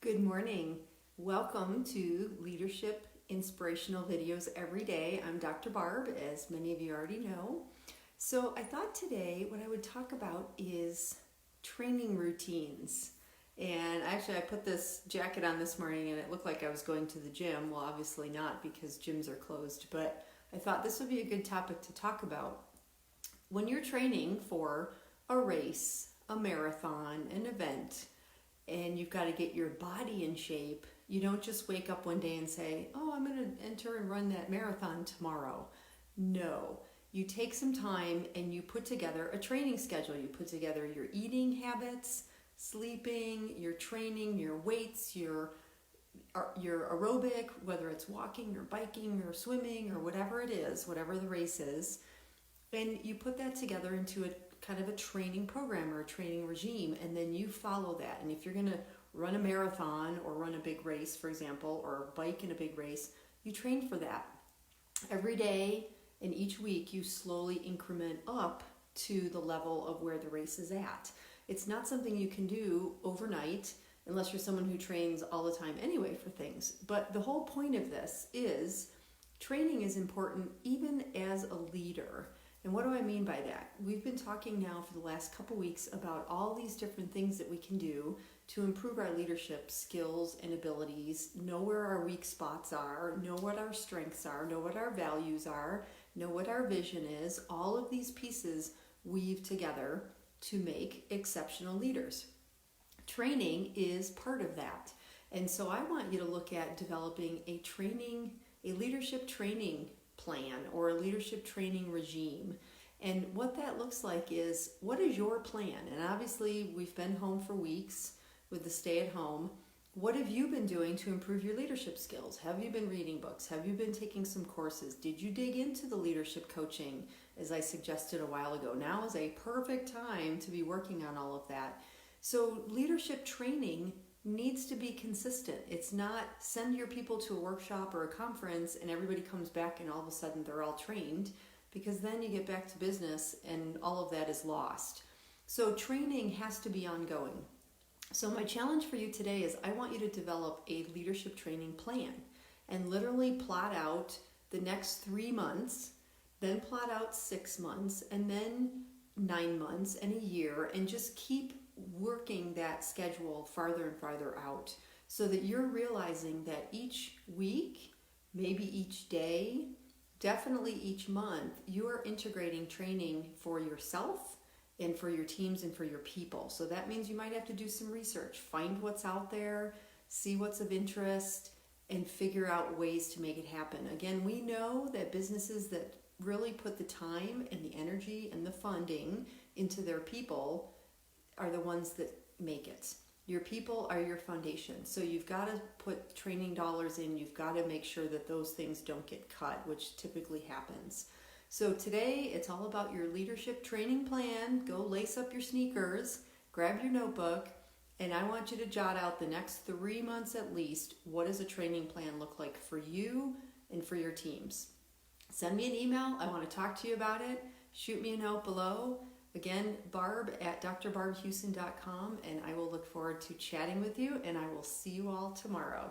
Good morning. Welcome to Leadership Inspirational Videos Every Day. I'm Dr. Barb, as many of you already know. So I thought today what I would talk about is training routines. And actually I put this jacket on this morning and it looked like I was going to the gym. Well, obviously not because gyms are closed, but I thought this would be a good topic to talk about. When you're training for a race, a marathon, an event, and you've got to get your body in shape, you don't just wake up one day and say, oh, I'm going to enter and run that marathon tomorrow. No, you take some time and you put together a training schedule. You put together your eating habits, sleeping, your training, your weights, your aerobic, whether it's walking or biking or swimming or whatever it is, whatever the race is, and you put that together into a kind of a training program or a training regime, and then you follow that. And if you're going to run a marathon or run a big race, for example, or bike in a big race, you train for that. Every day and each week you slowly increment up to the level of where the race is at. It's not something you can do overnight unless you're someone who trains all the time anyway for things. But the whole point of this is training is important even as a leader. And what do I mean by that? We've been talking now for the last couple weeks about all these different things that we can do to improve our leadership skills and abilities, know where our weak spots are, know what our strengths are, know what our values are, know what our vision is. All of these pieces weave together to make exceptional leaders. Training is part of that. And so I want you to look at developing a leadership training plan or a leadership training regime. And what that looks like is, what is your plan? And obviously we've been home for weeks with the stay at home. What have you been doing to improve your leadership skills? Have you been reading books? Have you been taking some courses? Did you dig into the leadership coaching as I suggested a while ago? Now is a perfect time to be working on all of that. So leadership training needs to be consistent. It's not send your people to a workshop or a conference and everybody comes back and all of a sudden they're all trained, because then you get back to business and all of that is lost. So training has to be ongoing. So my challenge for you today is I want you to develop a leadership training plan and literally plot out the next 3 months, then plot out 6 months, and then 9 months and a year, and just keep working that schedule farther and farther out so that you're realizing that each week, maybe each day, definitely each month, you are integrating training for yourself and for your teams and for your people. So that means you might have to do some research, find what's out there, see what's of interest, and figure out ways to make it happen. Again, we know that businesses that really put the time and the energy and the funding into their people are the ones that make it. Your people are your foundation. So you've got to put training dollars in. You've got to make sure that those things don't get cut, which typically happens. So today it's all about your leadership training plan. Go lace up your sneakers, grab your notebook, and I want you to jot out the next 3 months at least. What does a training plan look like for you and for your teams? Send me an email. I want to talk to you about it. Shoot me a note below. Again, barb@drbarbhouston.com, and I will look forward to chatting with you, and I will see you all tomorrow.